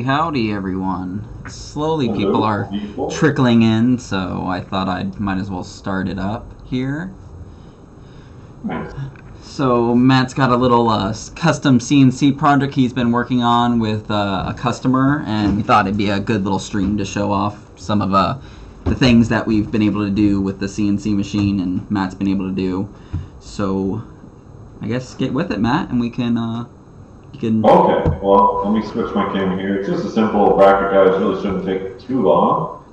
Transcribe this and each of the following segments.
Howdy everyone. Slowly people are trickling in, so I thought I might as well start it up here. So Matt's got a little custom CNC project he's been working on with a customer, and we thought it'd be a good little stream to show off some of the things that we've been able to do with the CNC machine and Matt's been able to do. So I guess get with it, Matt, and we can Okay, well, let me switch my camera here. It's just a simple bracket, guys. It really shouldn't take too long.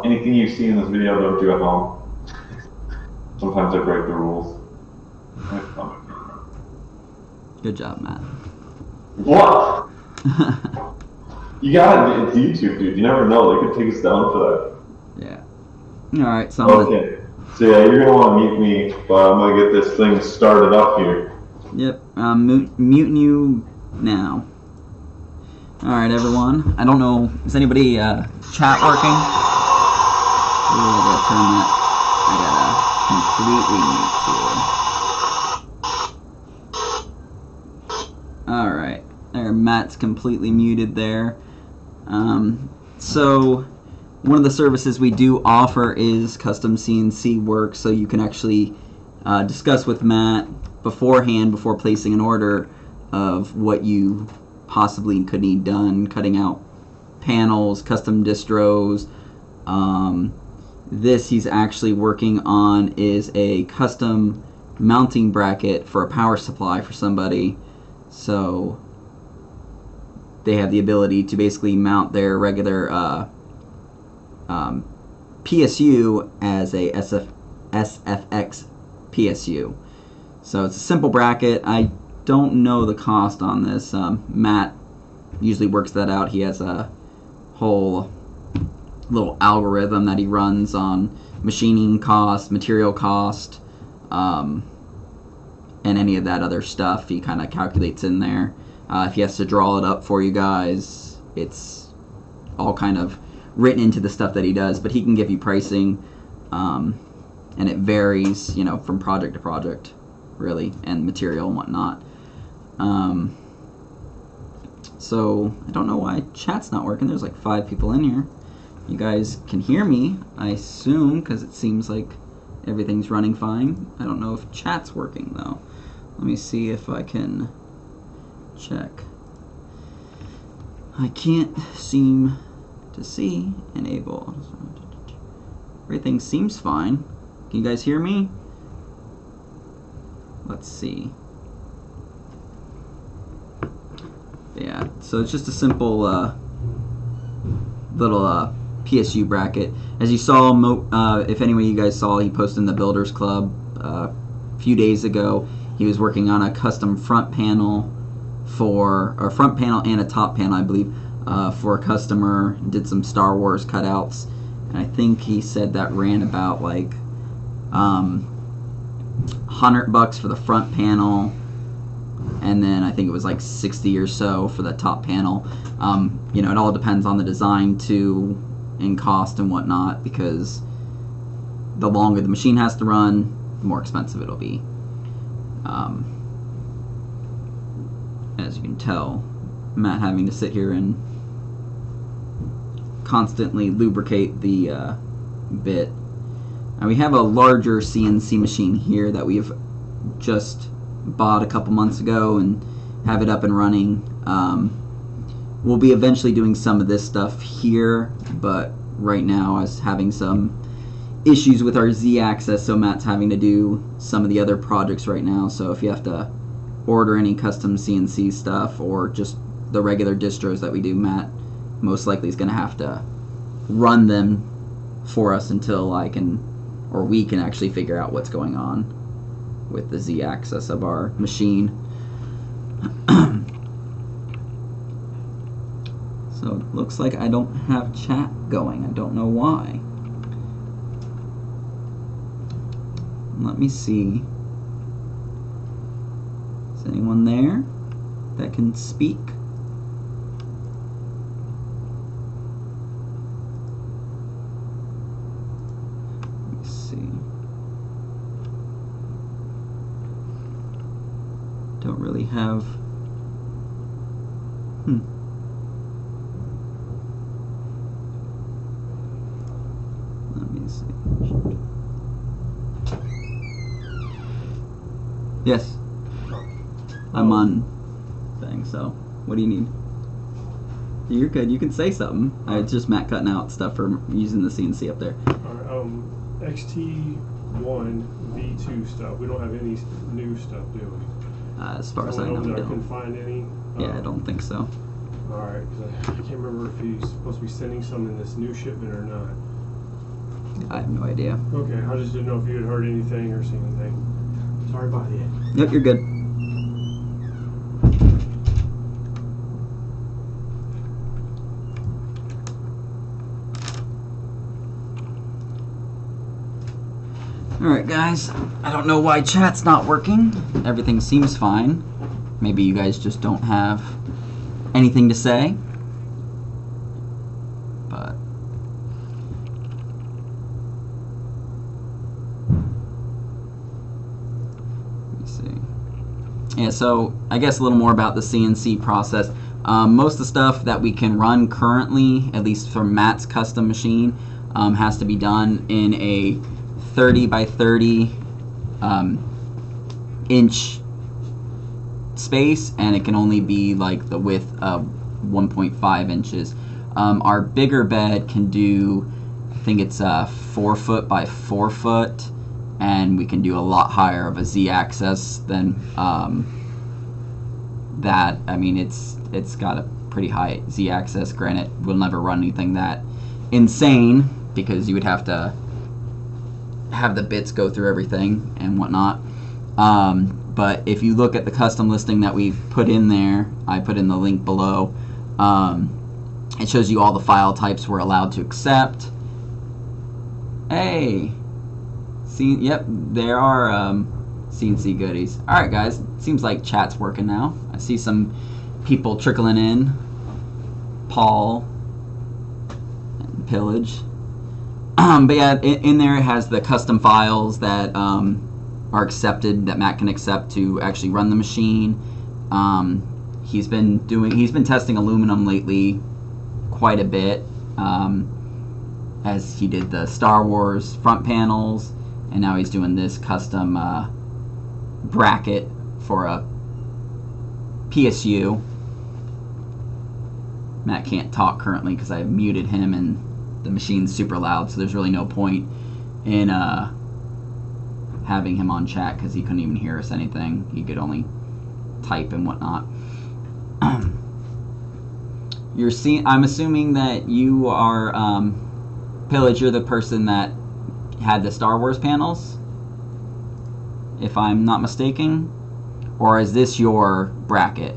Anything you see in this video, don't do at home. Sometimes I break the rules. Good job, Matt. What? You got it. It's YouTube, dude. You never know. They could take us down for that. Yeah. All right. So. Okay. So yeah, you're gonna want to mute me, but I'm gonna get this thing started up here. Yep, I'm muting you now. Alright, everyone. I don't know, is anybody chat working? Ooh, I gotta turn that. I gotta completely mute you. Alright, there, Matt's completely muted there. So, one of the services we do offer is custom CNC work, so you can actually discuss with Matt beforehand, before placing an order, of what you possibly could need done, cutting out panels, custom distros. This he's actually working on is a custom mounting bracket for a power supply for somebody, so they have the ability to basically mount their regular PSU as a SFX PSU. So it's a simple bracket. I don't know the cost on this. Matt usually works that out. He has a whole little algorithm that he runs on machining cost, material cost, and any of that other stuff. He kind of calculates in there. If he has to draw it up for you guys, it's all kind of written into the stuff that he does. But he can give you pricing, and it varies, you know, from project to project, really, and material and whatnot. So I don't know why chat's not working. There's like 5 people in here. You guys can hear me, I assume, because it seems like everything's running fine. I don't know if chat's working though. Let me see if I can check. I can't seem to see enable. Everything seems fine. Can you guys hear me? Let's see. Yeah, so it's just a simple little PSU bracket. As you saw, if any of you guys saw, he posted in the Builders Club a few days ago. He was working on a custom front panel front panel and a top panel, I believe, for a customer. Did some Star Wars cutouts, and I think he said that ran about like $100 for the front panel, and then I think it was like 60 or so for the top panel. You know, it all depends on the design too, and cost and whatnot, because the longer the machine has to run, the more expensive it'll be. As you can tell, Matt having to sit here and constantly lubricate the bit. And we have a larger CNC machine here that we've just bought a couple months ago and have it up and running. We'll be eventually doing some of this stuff here, but right now I was having some issues with our Z-axis, so Matt's having to do some of the other projects right now. So if you have to order any custom CNC stuff or just the regular distros that we do, Matt most likely is going to have to run them for us until we can actually figure out what's going on with the Z-axis of our machine. So it looks like I don't have chat going. I don't know why. Let me see. Is anyone there that can speak? Let me see. Don't really have. Let me see. Yes. I'm on thing, so what do you need? You're good. You can say something. It's just Matt cutting out stuff for using the CNC up there. XT1 V2 stuff. We don't have any new stuff, do we? As far as I know, we I don't. can find any. Yeah, I don't think so. All right, because I can't remember if he's supposed to be sending some in this new shipment or not. I have no idea. Okay, I just didn't know if you had heard anything or seen anything. Sorry about it. Yep, you're good. Alright guys, I don't know why chat's not working. Everything seems fine. Maybe you guys just don't have anything to say. But let me see. Yeah, so I guess a little more about the CNC process. Most of the stuff that we can run currently, at least for Matt's custom machine, has to be done in a 30 by 30 inch space, and it can only be like the width of 1.5 inches. Our bigger bed can do, I think it's 4 foot by 4 foot, and we can do a lot higher of a Z-axis than that. I mean, it's got a pretty high Z-axis. Granted, we'll never run anything that insane because you would have to have the bits go through everything and whatnot. But if you look at the custom listing that we've put in there, I put in the link below, it shows you all the file types we're allowed to accept. Hey, see, yep, there are CNC goodies. Alright guys, seems like chat's working now. I see some people trickling in. Paul and Pillage. But yeah, in there it has the custom files that are accepted, that Matt can accept to actually run the machine. He's been testing aluminum lately quite a bit, as he did the Star Wars front panels, and now he's doing this custom bracket for a PSU. Matt can't talk currently because I muted him and the machine's super loud, so there's really no point in having him on chat because he couldn't even hear us anything. He could only type and whatnot. I'm assuming that you are Pillage, you're the person that had the Star Wars panels, if I'm not mistaken, or is this your bracket?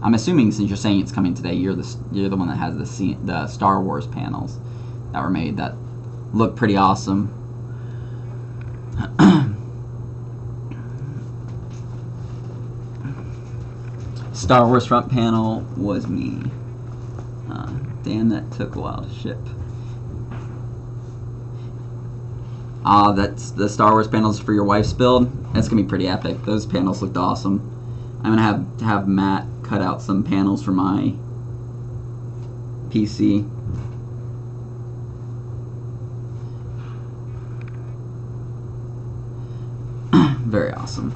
I'm assuming since you're saying it's coming today, you're the one that has the Star Wars panels that were made that look pretty awesome. Star Wars front panel was me. Damn, that took a while to ship. That's the Star Wars panels for your wife's build. That's gonna be pretty epic. Those panels looked awesome. I'm gonna have Matt cut out some panels for my PC. Very awesome.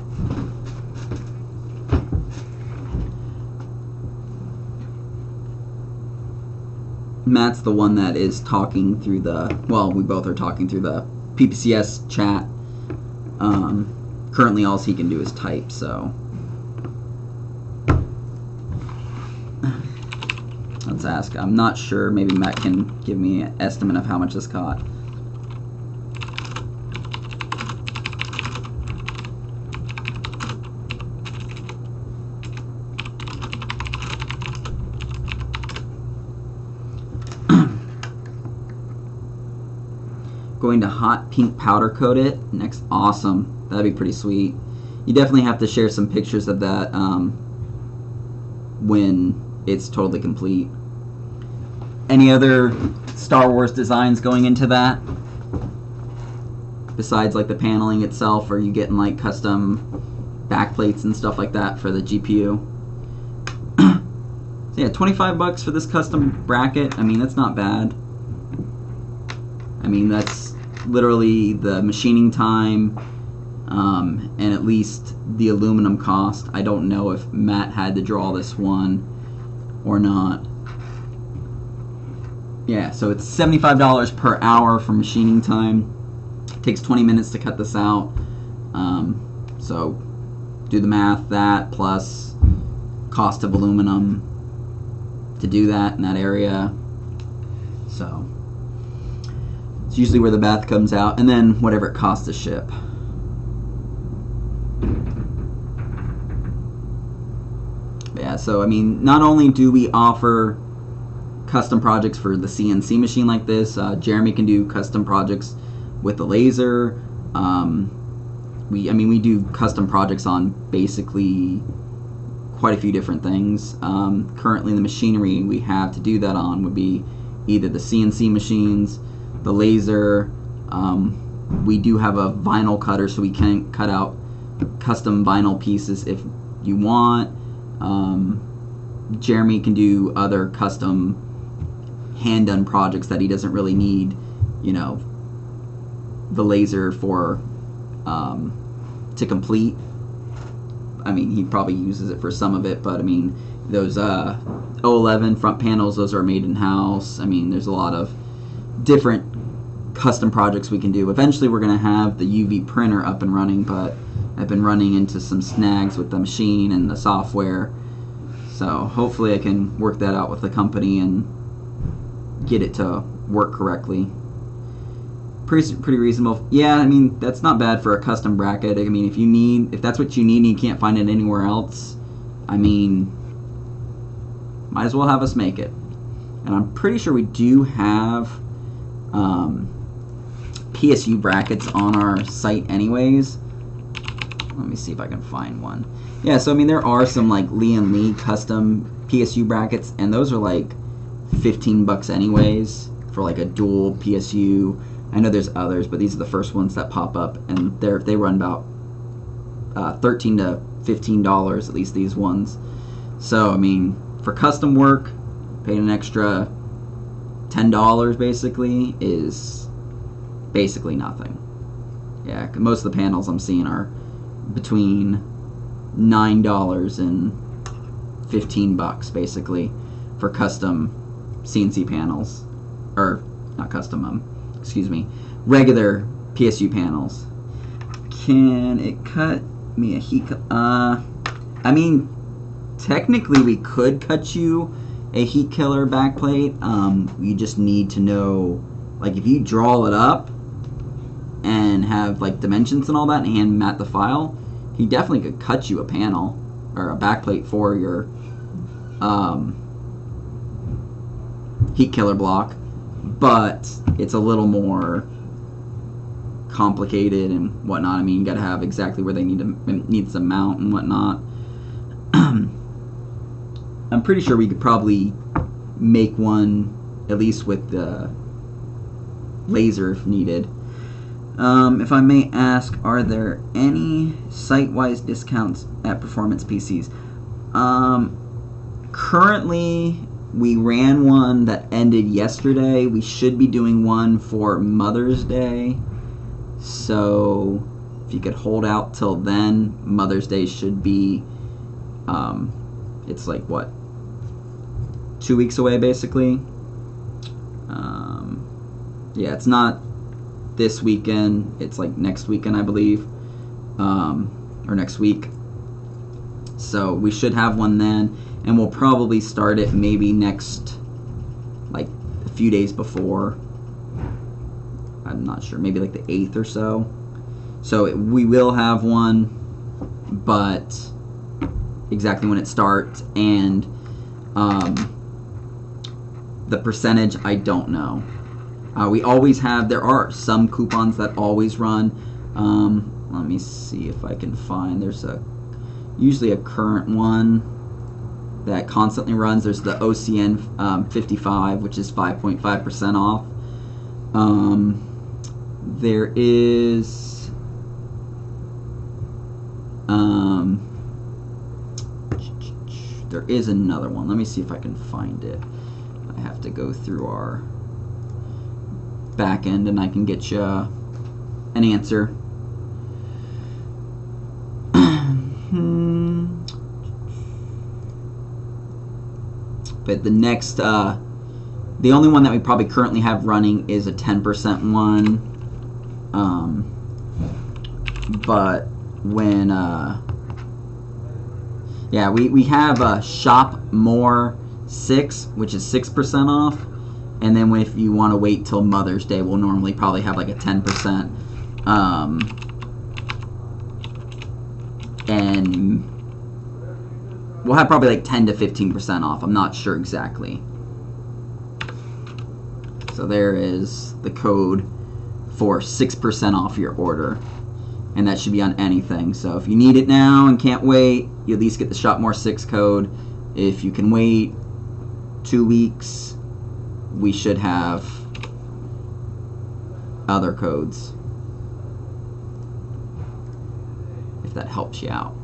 Matt's the one that is talking through the, well, we both are talking through the PPCs chat. Currently all he can do is type, so let's ask. I'm not sure, maybe Matt can give me an estimate of how much this cost. Going to hot pink powder coat it next. Awesome, that'd be pretty sweet. You definitely have to share some pictures of that when it's totally complete. Any other Star Wars designs going into that besides like the paneling itself? Or are you getting like custom backplates and stuff like that for the GPU? So yeah, $25 for this custom bracket. I mean, that's not bad. I mean, that's literally the machining time and at least the aluminum cost. I don't know if Matt had to draw this one or not. Yeah, so it's $75 per hour for machining time. It takes 20 minutes to cut this out. So do the math, that plus cost of aluminum to do that in that area. So it's usually where the math comes out, and then whatever it costs to ship. Yeah, so I mean, not only do we offer custom projects for the CNC machine like this, Jeremy can do custom projects with the laser. We do custom projects on basically quite a few different things. Currently, the machinery we have to do that on would be either the CNC machines, the laser. We do have a vinyl cutter, so we can cut out custom vinyl pieces if you want. Jeremy can do other custom hand-done projects that he doesn't really need, you know, the laser for to complete. I mean, he probably uses it for some of it, but I mean, those 011 front panels, those are made in-house. I mean, there's a lot of different custom projects we can do. Eventually we're going to have the UV printer up and running, but I've been running into some snags with the machine and the software, so hopefully I can work that out with the company and get it to work correctly. Pretty reasonable. Yeah, I mean, that's not bad for a custom bracket. I mean, if that's what you need and you can't find it anywhere else, I mean, might as well have us make it. And I'm pretty sure we do have PSU brackets on our site anyways. Let me see if I can find one. Yeah, so I mean, there are some like Lee & Lee custom PSU brackets, and those are like $15 anyways for like a dual PSU. I know there's others, but these are the first ones that pop up, and they run about $13 to $15, at least these ones. So I mean, for custom work, paying an extra $10 basically is basically nothing. Yeah, most of the panels I'm seeing are between $9 and $15 basically for custom CNC panels, or not custom, excuse me, regular PSU panels. Can it cut me a heat? I mean, technically we could cut you a heat killer backplate. You just need to know, like, if you draw it up and have like dimensions and all that and hand Matt the file, he definitely could cut you a panel or a backplate for your heat killer block, but it's a little more complicated and whatnot. I mean, you got to have exactly where they needs to mount and whatnot. I'm pretty sure we could probably make one at least with the laser if needed. If I may ask, are there any site-wise discounts at Performance PCs? Currently, we ran one that ended yesterday. We should be doing one for Mother's Day. So if you could hold out till then, Mother's Day should be, it's like, what, 2 weeks away basically? Yeah, it's not this weekend. It's like next weekend, I believe, or next week. So we should have one then, and we'll probably start it maybe next, like a few days before. I'm not sure, maybe like the 8th or so. So we will have one, but exactly when it starts and the percentage, I don't know. We always have, there are some coupons that always run. Let me see if I can find, there's usually a current one that constantly runs. There's the OCN 55, which is 5.5% off. There is another one. Let me see if I can find it. I have to go through our back end and I can get you an answer. But the next, the only one that we probably currently have running is a 10% one. But when, yeah, we have Shop More 6, which is 6% off. And then if you want to wait till Mother's Day, we'll normally probably have like a 10%. And we'll have probably like 10 to 15% off. I'm not sure exactly. So there is the code for 6% off your order. And that should be on anything. So if you need it now and can't wait, you at least get the Shop More 6 code. If you can wait 2 weeks, we should have other codes. If that helps you out.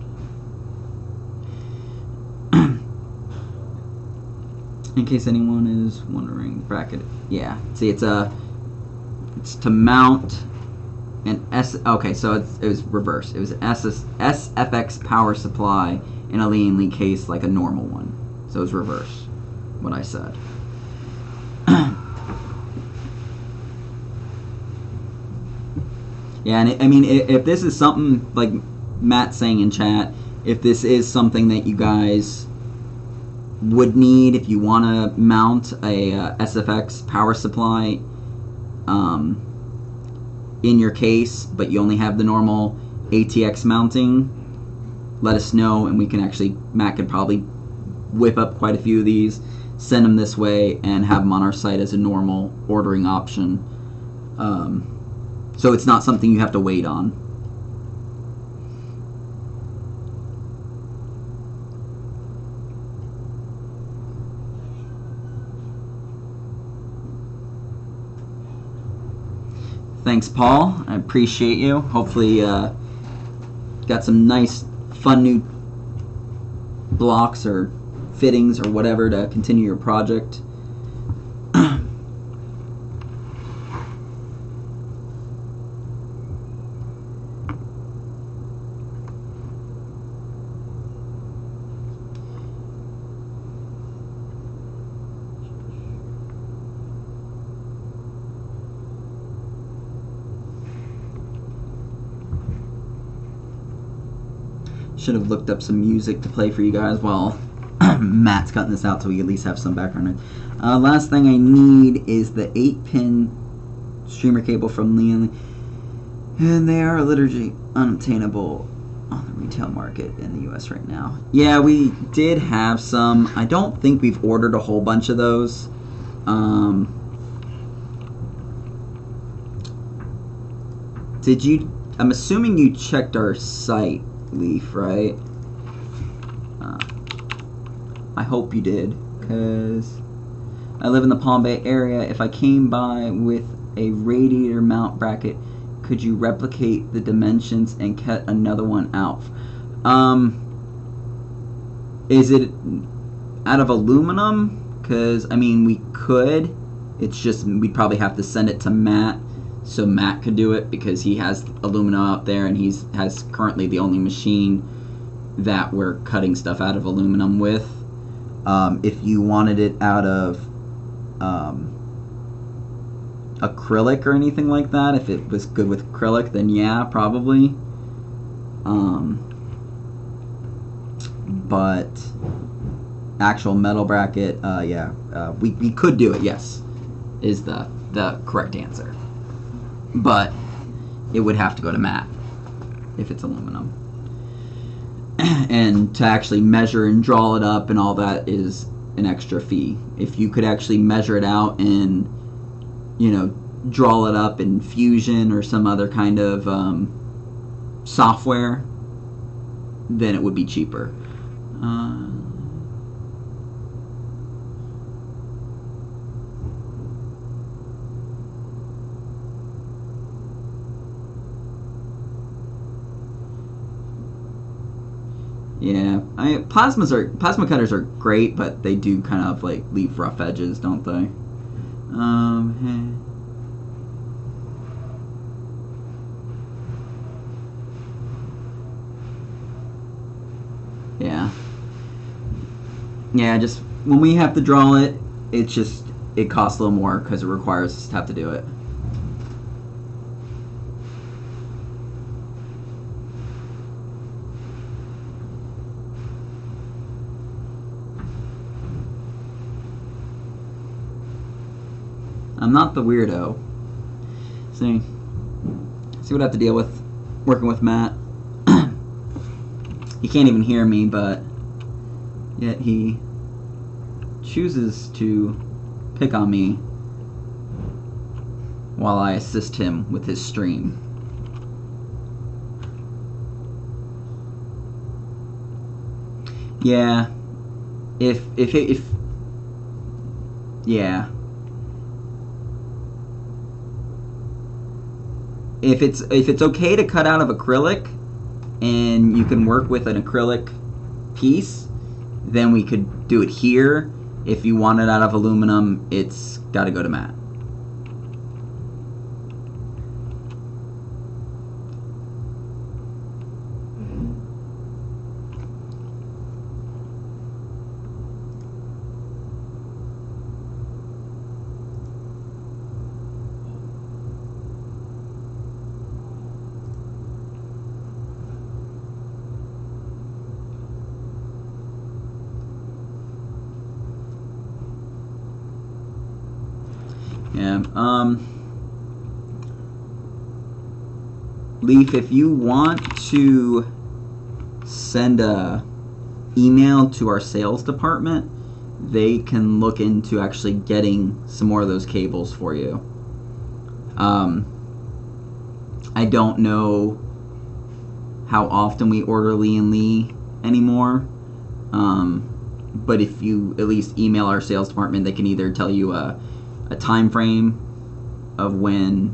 In case anyone is wondering, bracket. Yeah, see, it's to mount an Okay, so it was reversed. It was an SFX power supply in a Lean case, like a normal one. So it was reverse. What I said. Yeah, and I mean, if this is something like Matt's saying in chat, if this is something that you guys would need, if you want to mount a SFX power supply in your case, but you only have the normal ATX mounting, let us know, and we can actually, Matt could probably whip up quite a few of these, send them this way, and have them on our site as a normal ordering option. So it's not something you have to wait on. Thanks, Paul. I appreciate you. Hopefully got some nice, fun new blocks or fittings or whatever to continue your project. Should have looked up some music to play for you guys while Matt's cutting this out so we at least have some background. Last thing I need is the 8-pin streamer cable from Lean, and they are literally unobtainable on the retail market in the US right now. Yeah, we did have some. I don't think we've ordered a whole bunch of those. Did you? I'm assuming you checked our site, Leaf, right? I hope you did, because I live in the Palm Bay area. If I came by with a radiator mount bracket, could you replicate the dimensions and cut another one out? Is it out of aluminum? Because, I mean, we could. It's just we'd probably have to send it to Matt, so Matt could do it, because he has aluminum out there, and he has currently the only machine that we're cutting stuff out of aluminum with. If you wanted it out of acrylic or anything like that. If it was good with acrylic, then yeah, probably. But actual metal bracket, yeah, we could do it. Yes, is the correct answer. But it would have to go to matte if it's aluminum. And to actually measure and draw it up and all that is an extra fee. If you could actually measure it out and, you know, draw it up in Fusion or some other kind of software, then it would be cheaper. Yeah, plasma cutters are great, but they do kind of like leave rough edges, don't they? Yeah, just when we have to draw it, it costs a little more because it requires us to have to do it. I'm not the weirdo. See what I have to deal with working with Matt. He can't even hear me, but yet he chooses to pick on me while I assist him with his stream. Yeah. If yeah. If it's okay to cut out of acrylic and you can work with an acrylic piece, then we could do it here. If you want it out of aluminum, it's got to go to matte. Yeah. Leaf, if you want to send a email to our sales department, they can look into actually getting some more of those cables for you. I don't know how often we order Lee and Lee anymore, but if you at least email our sales department, they can either tell you a time frame of when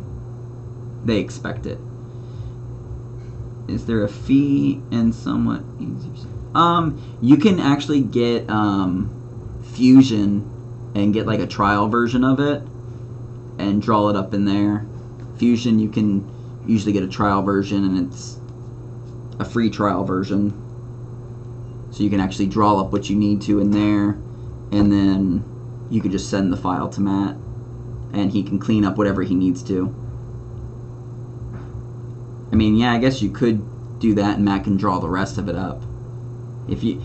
they expect it. Is there a fee and somewhat easier? You can actually get Fusion and get like a trial version of it and draw it up in there. Fusion, you can usually get a trial version, and it's a free trial version, so you can actually draw up what you need to in there, and then you could just send the file to Matt and he can clean up whatever he needs to. I mean, yeah, I guess you could do that and Matt can draw the rest of it up. If you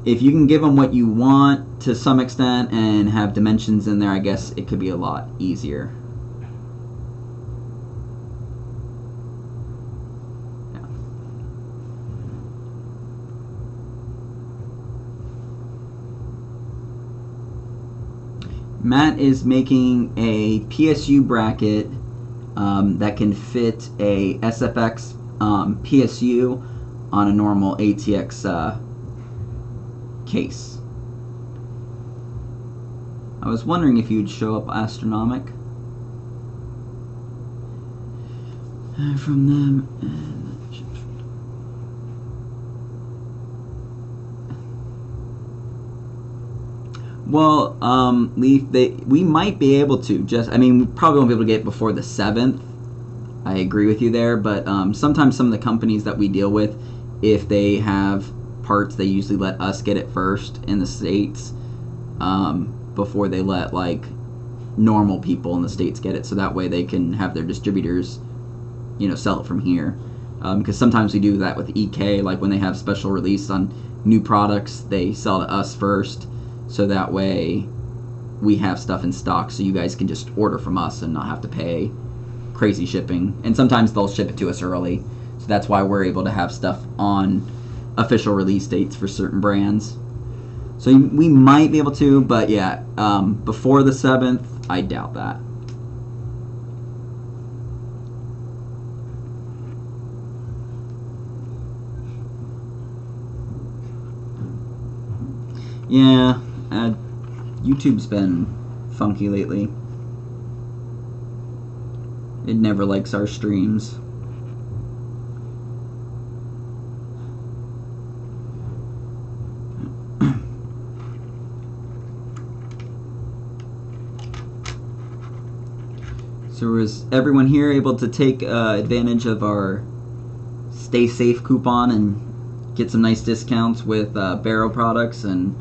can give him what you want to some extent and have dimensions in there, I guess it could be a lot easier. Yeah. Matt is making a PSU bracket that can fit a SFX PSU on a normal ATX case. I was wondering if you'd show up astronomic from them. Well, Leaf, we might be able to I mean, we probably won't be able to get it before the 7th. I agree with you there, but sometimes some of the companies that we deal with, if they have parts, they usually let us get it first in the States before they let like normal people in the States get it, so that way they can have their distributors, sell it from here. Because sometimes we do that with EK, like when they have special release on new products, they sell to us first, so that way we have stuff in stock, so you guys can just order from us and not have to pay crazy shipping. And sometimes they'll ship it to us early, so that's why we're able to have stuff on official release dates for certain brands. So we might be able to, but yeah, before the 7th, I doubt that. Yeah, YouTube's been funky lately. It never likes our streams. So was everyone here able to take advantage of our Stay Safe coupon and get some nice discounts with Barrow products and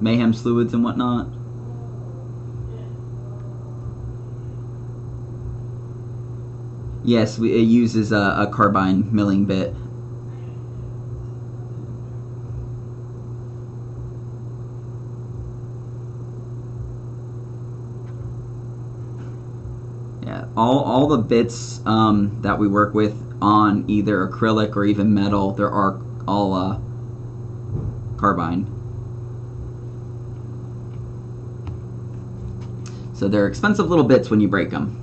Mayhem's fluids and whatnot? Yes, it uses a carbine milling bit. Yeah, all the bits that we work with on either acrylic or even metal, they're all carbine. So they're expensive little bits when you break them.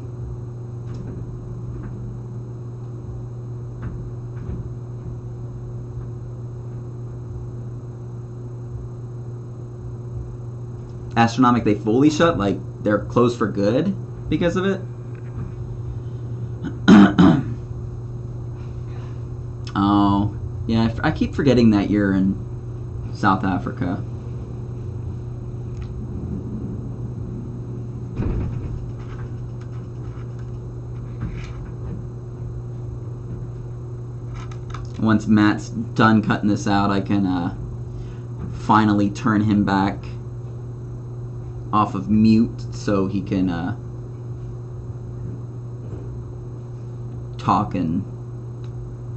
Astronomic, they fully shut, like they're closed for good because of it. Oh, yeah, I keep forgetting that you're in South Africa. Once Matt's done cutting this out, I can finally turn him back off of mute so he can talk and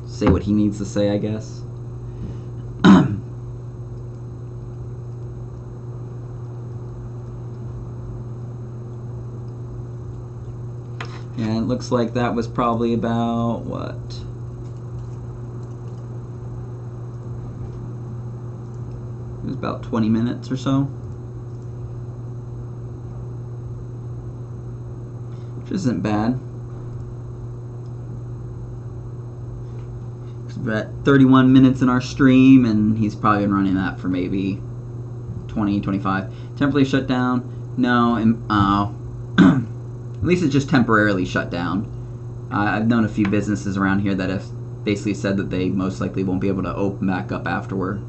say what he needs to say, I guess. Yeah, it looks like that was probably about, what? It was about 20 minutes or so. Which isn't bad. We're at 31 minutes in our stream, and he's probably been running that for maybe 20, 25. Temporarily shut down? No, at least it's just temporarily shut down. I've known a few businesses around here that have basically said that they most likely won't be able to open back up afterward.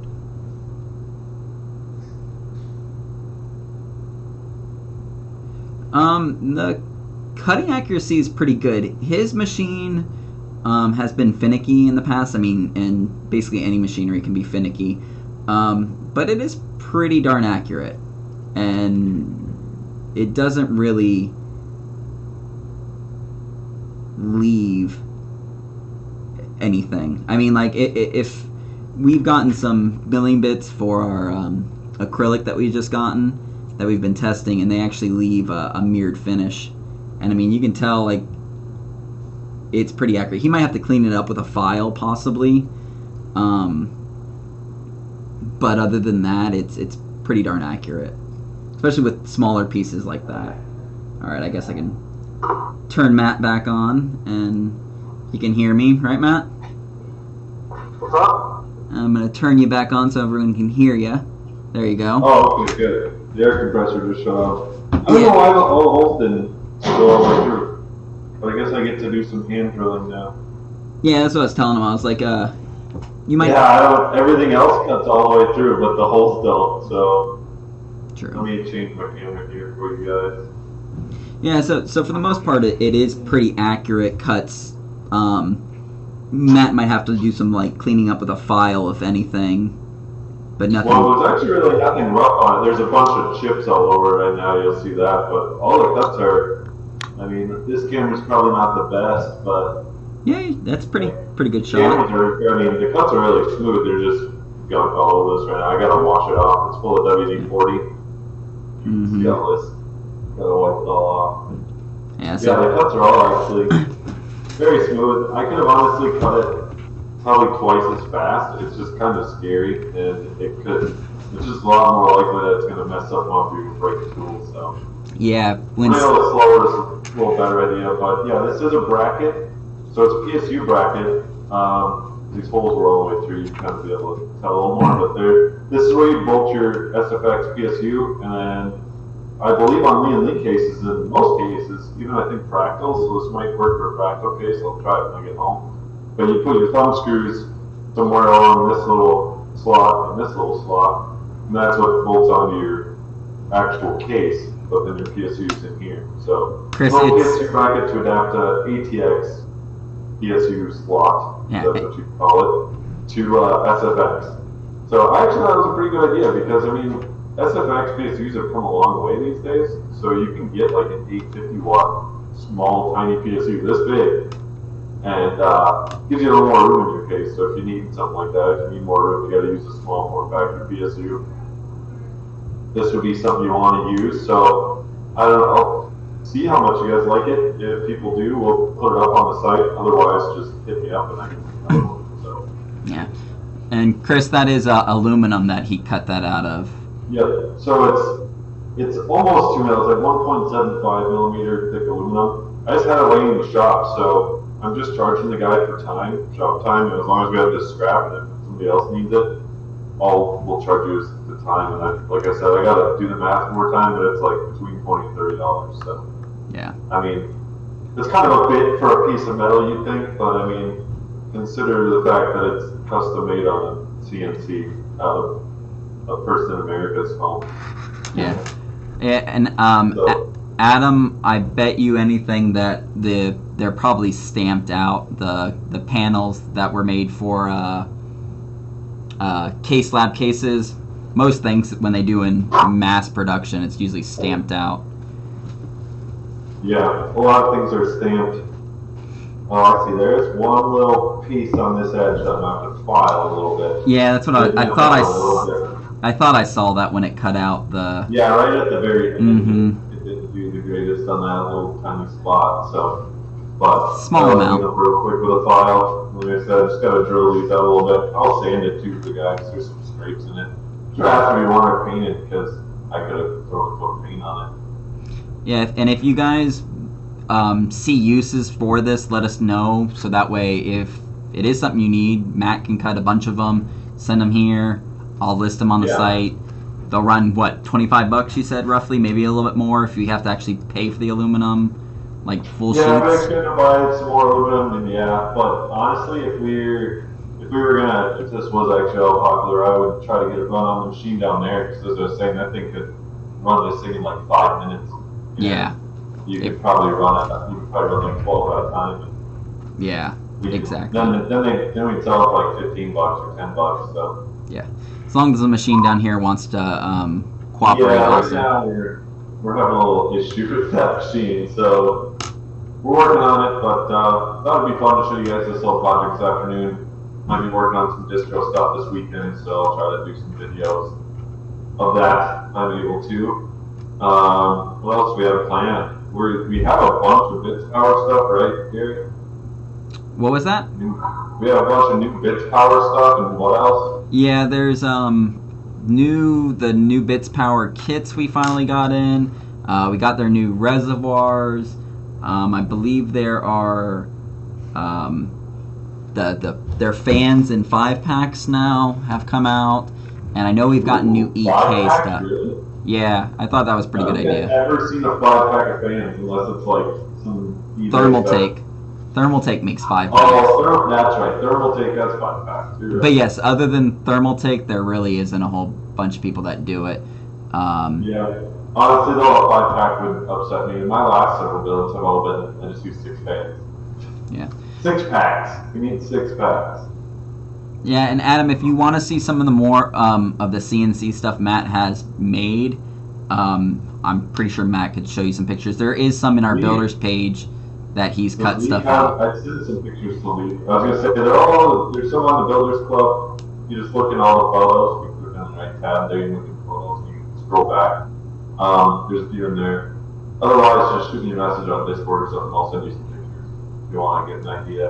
The cutting accuracy is pretty good. His machine has been finicky in the past. I mean, and basically any machinery can be finicky. But it is pretty darn accurate. And it doesn't really leave anything. I mean, like, if we've gotten some milling bits for our acrylic that we've just gotten, that we've been testing, and they actually leave a mirrored finish. And I mean, you can tell, like, it's pretty accurate. He might have to clean it up with a file, possibly. But other than that, it's pretty darn accurate. Especially with smaller pieces like that. Alright, I guess I can turn Matt back on, and you can hear me, right, Matt? What's up? I'm going to turn you back on so everyone can hear you. There you go. Oh, okay, good. The air compressor just shut off. I don't know why the holes didn't go all the way through. But I guess I get to do some hand drilling now. Yeah, that's what I was telling him. I was like, you might... Yeah, everything else cuts all the way through, but the holes don't, so... True. Let me change my camera here for you guys. Yeah, so for the most part, it is pretty accurate cuts. Matt might have to do some, like, cleaning up with a file, if anything. but nothing. Well, there's actually really nothing rough on it. There's a bunch of chips all over it right now. You'll see that, but all the cuts are. I mean, this camera's probably not the best, but yeah, that's pretty good shot. The cuts are really smooth. They're just gunk all over this right now. I gotta wash it off. It's full of WD-40. Mm-hmm. Gotta wipe it all off. Yeah, so the cuts are all actually very smooth. I could have honestly cut it probably twice as fast. It's just kind of scary, and it's just a lot more likely that it's going to mess up off you and break the tool. So yeah, when a little slower is a little better idea. But yeah, this is a bracket, so it's a PSU bracket. These holes were all the way through. You kind of be able to tell a little more, but this is where you bolt your SFX PSU, and then I believe on Lee cases, in most cases, even I think fractals, so this might work for a fractal case. I'll try it when I get home. But you put your thumb screws somewhere along this little slot and this little slot, and that's what bolts onto your actual case, but then your PSU's in here. So, Chris, it's PSU bracket to adapt to ATX PSU slot, yeah, that's what you call it, to SFX. So I actually thought it was a pretty good idea because, I mean, SFX PSUs have come a long way these days, so you can get like an 850 watt small tiny PSU this big, and gives you a little more room in your case. So if you need something like that, if you need more room, you got to use a small form factor PSU. This would be something you want to use. So I don't know. See how much you guys like it. If people do, we'll put it up on the site. Otherwise, just hit me up and I can. So yeah. And Chris, that is aluminum that he cut that out of. Yep. So it's almost 2 mil. It's like 1.75 millimeter thick aluminum. I just had it laying in the shop, so I'm just charging the guy for shop time, and as long as we have this scrap, and if somebody else needs it, we'll charge you the time. And like I said, I gotta do the math more time, but it's like between $20 and $30. So yeah. I mean, it's kind of a bit for a piece of metal, you'd think, but I mean, consider the fact that it's custom made on a CNC out of a person in America's home. Yeah. And Adam, I bet you anything that they're probably stamped out the panels that were made for case lab cases. Most things when they do in mass production, it's usually stamped out. Yeah, a lot of things are stamped. Oh, I see. There's one little piece on this edge that I'm going to have to file a little bit. Yeah, that's what I thought. I thought I saw that when it cut out the. Yeah, right at the very end. Mm-hmm. It didn't do the greatest on that little tiny spot. So, but small amount. Real quick with a file. Like I said, I just got to drill these out a little bit. I'll sand it too for the guy because there's some scrapes in it. It has to be water painted because I could have thrown a coat of paint on it. Yeah, and if you guys see uses for this, let us know. So that way, if it is something you need, Matt can cut a bunch of them, send them here. I'll list them on the site. They'll run, what, $25 you said, roughly? Maybe a little bit more if you have to actually pay for the aluminum, like full sheets. Yeah, if I could buy some more aluminum, then yeah. But honestly, if this was actually all popular, I would try to get it run on the machine down there. Because as I was saying, that thing could run this thing in like 5 minutes. Yeah. You could probably run it. You could probably run like 12 at a time. Yeah, exactly. Then we'd sell it for like $15 or $10. So. Yeah, as long as the machine down here wants to cooperate. Yeah, also. right now we're having a little issue with that machine, so we're working on it. But that would be fun to show you guys this little project this afternoon. Might be working on some distro stuff this weekend, so I'll try to do some videos of that. I'm able to. What else do we have planned? We have a bunch of Bits Power stuff, right, Gary? What was that? We have a bunch of new Bits Power stuff, and what else? Yeah, there's the new Bits Power kits we finally got in. We got their new reservoirs. I believe there are their fans in 5-packs now have come out, and I know we've gotten new EK stuff. Really? Yeah, I thought that was a pretty good idea. I've never seen a 5-pack of fans unless it's like some Thermaltake. Thermaltake makes 5 packs. Oh, that's right. Thermaltake has 5 packs too. Right? But yes, other than Thermaltake, there really isn't a whole bunch of people that do it. Yeah. Honestly, though, a 5-pack would upset me. My last several builds have all been, I just used 6 fans. Yeah. 6 packs. We need 6 packs. Yeah, and Adam, if you want to see some of the more of the CNC stuff Matt has made, I'm pretty sure Matt could show you some pictures. There is some in our builders page that he's cut stuff out. I sent some pictures to Lee. I was gonna say there's some on the Builders Club. You just look in all the photos. You click on the right tab there, you look at photos, and you can scroll back. There's a few in there. Otherwise, just shoot me a message on Discord or something. I'll send you some pictures if you want to get an idea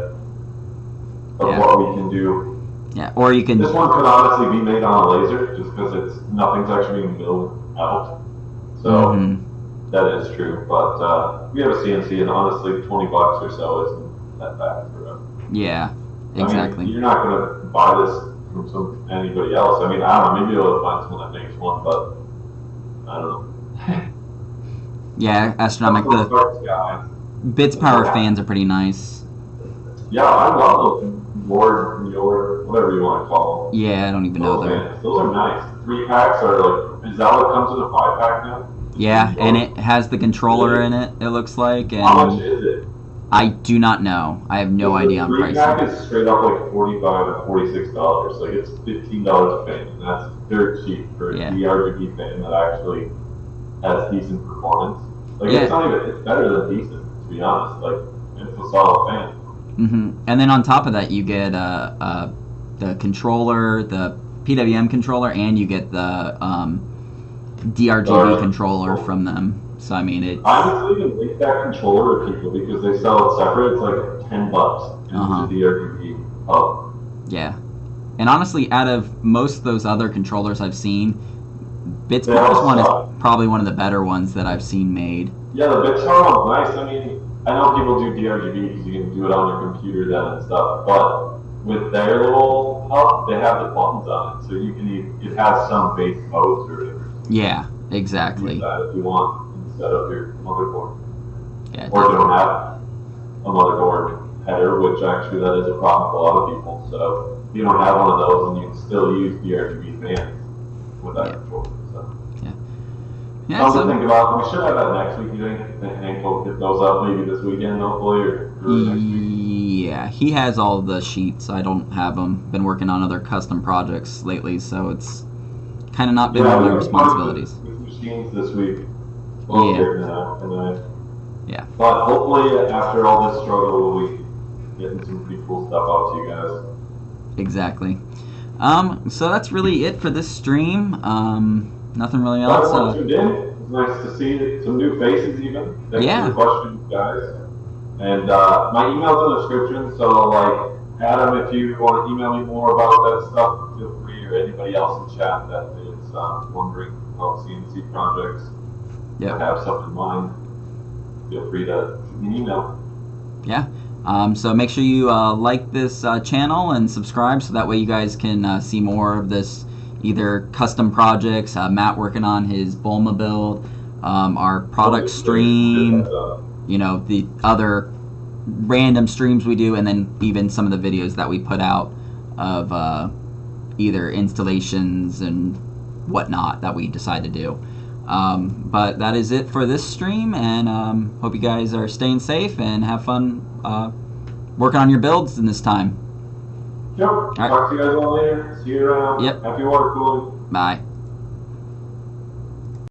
of what we can do. Yeah, or you can. This one could honestly be made on a laser, just because nothing's actually being milled out. So that is true. But we have a CNC, and honestly, $20 or so isn't that bad for us. Yeah, exactly. I mean, you're not going to buy this from anybody else. I mean, I don't know. Maybe you'll find someone that makes one, but I don't know. Yeah, Astronomic. The Bits Power fans are pretty nice. Yeah, I love those your whatever you want to call them. Yeah, I don't even know them. Those are nice. 3-packs are like, is that what comes in a 5-pack now? Yeah, and it has the controller in it, it looks like. And how much is it? I do not know. I have no idea on pricing. 3-pack is straight up like $45 to $46. Like, it's $15 a fan, and that's dirt cheap for a DRGB fan that actually has decent performance. Like, it's not even, it's better than decent, to be honest. Like, it's a solid fan. And then on top of that, you get the controller, the PWM controller, and you get the DRGB controller from them. So I mean, it. Honestly, you can link that controller to people because they sell it separate. It's like $10 in the DRGB hub. Yeah, and honestly, out of most of those other controllers I've seen, Bits Power's one is probably one of the better ones that I've seen made. Yeah, the Bits Power one's nice. I mean, I know people do DRGB because you can do it on your computer then and stuff, but with their little hub, they have the buttons on it, so you can it has some base modes or whatever. Yeah, exactly. Use that if you want instead of your motherboard. Yeah, or don't have a motherboard header, which actually that is a problem for a lot of people. So if you don't have one of those, then you can still use DRGB fans with that controller. So. Yeah, something to think about. We should have that next week. You think Hank will get those up maybe this weekend, hopefully, or next week? Yeah, he has all the sheets. I don't have them. Been working on other custom projects lately, so it's kind of not been one of my responsibilities. With machines this week. Yeah. But hopefully, after all this struggle, we'll be getting some pretty cool stuff out to you guys. Exactly. So that's really it for this stream. Nothing really else. Tuned in. It was nice to see some new faces even. Thanks for the questions, guys. And my email's in the description, so like Adam, if you want to email me more about that stuff, feel free, or anybody else in chat that is wondering about CNC projects, have something in mind, feel free to shoot me an email. Yeah. So make sure you like this channel and subscribe, so that way you guys can see more of this. Either custom projects, Matt working on his Bulma build, our product stream, the other random streams we do, and then even some of the videos that we put out of either installations and whatnot that we decide to do. But that is it for this stream, and hope you guys are staying safe and have fun working on your builds in this time. Yep. Talk to you guys all later. See you around. Yep. Happy water cooling. Bye.